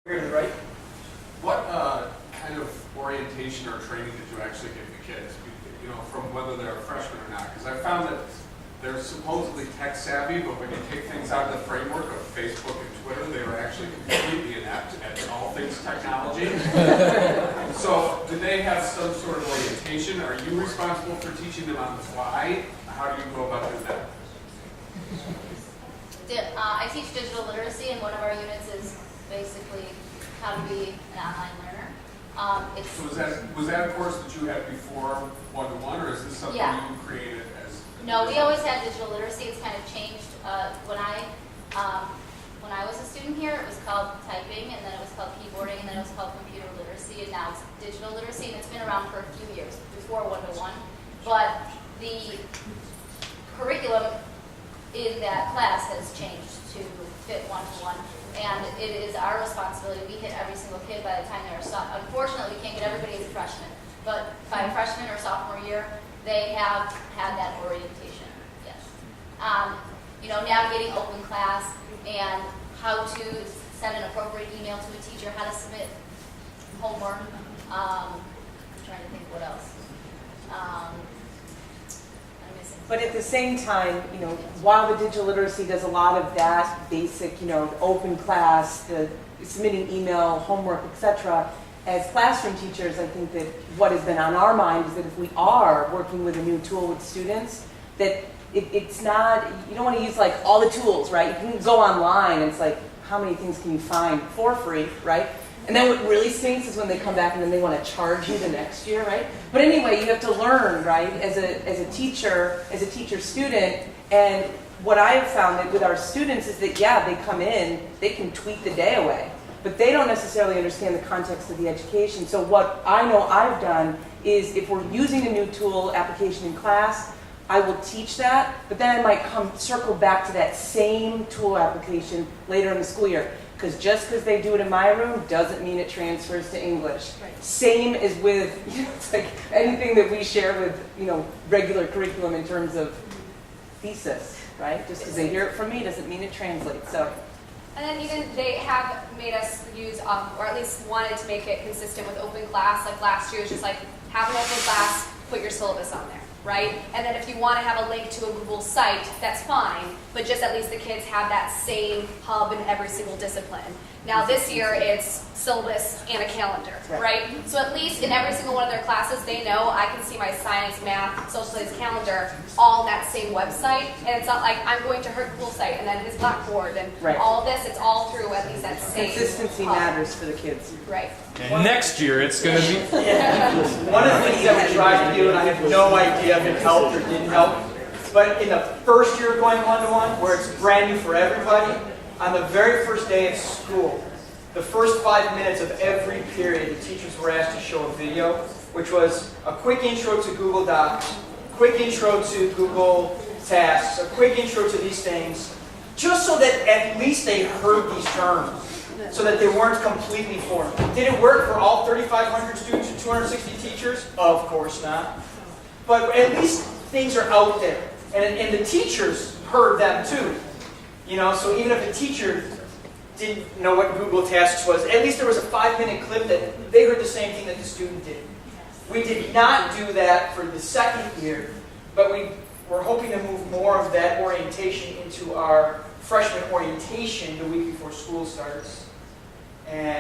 Right? What kind of orientation or training did you actually give the kids, you know, from whether they're a freshman or not? Because I found that they're supposedly tech savvy, but when you take things out of the framework of Facebook and Twitter, they were actually completely inept at all things technology. So did they have some sort of orientation? Are you responsible for teaching them on the fly? How do you go about doing that? I teach digital literacy, and one of our units is basically how to be an online learner. So was that a course that you had before one-to-one, or is this something you created as? No, we always had digital literacy. It's kind of changed. When I was a student here, it was called typing, and then it was called keyboarding, and then it was called computer literacy, and now it's digital literacy, and it's been around for a few years before one-to-one. But the curriculum in that class has changed to fit one-to-one, and it is our responsibility. We hit every single kid by the time they're unfortunately, we can't get everybody as a freshman, but by freshman or sophomore year, they have had that orientation. Yes. You know, navigating open class and how to send an appropriate email to a teacher, how to submit homework. I'm trying to think what else. But at the same time, you know, while the digital literacy does a lot of that basic, you know, open class, the submitting email, homework, etc., as classroom teachers, I think that what has been on our mind is that if we are working with a new tool with students, that it's not, you don't want to use like all the tools, right? You can go online and it's like, how many things can you find for free, right? And then what really stinks is when they come back and then they want to charge you the next year, right? But anyway, you have to learn, right, as a teacher student. And what I have found that with our students is that, yeah, they come in, they can tweak the day away, but they don't necessarily understand the context of the education. So what I know I've done is if we're using a new tool application in class, I will teach that, but then I might circle back to that same tool application later in the school year. Because just because they do it in my room doesn't mean it transfers to English. Right. Same as with, you know, it's like anything that we share with, you know, regular curriculum in terms of thesis, right? Just because they hear it from me doesn't mean it translates. So. And then even they have made us use, or at least wanted to make it consistent with open class. Like last year, it was just like, have an open class, put your syllabus on there, right? And then if you want to have a link to a Google site, that's fine, but just at least the kids have that same hub in every single discipline. Now this year, it's syllabus and a calendar, right? So at least in every single one of their classes, they know I can see my science, math, social studies calendar all on that same website. And it's not like I'm going to her Google site and then his Blackboard and all of this. It's all through at least that same consistency hub. matters for the kids. Right. And next year, it's going to be... One of the things that we tried to do, and I have no idea if it helped or didn't help, but in the first year of going one-to-one, where it's brand new for everybody, on the very first day of school, the first 5 minutes of every period, the teachers were asked to show a video, which was a quick intro to Google Docs, quick intro to Google Tasks, a quick intro to these things, just so that at least they heard these terms, so that they weren't completely foreign. Did it work for all 3,500 students or 260 teachers? Of course not. But at least things are out there. And the teachers heard them too. You know, so even if a teacher didn't know what Google Tasks was, at least there was a 5-minute clip that they heard the same thing that the student did. We did not do that for the second year, but we're hoping to move more of that orientation into our freshman orientation the week before school starts. And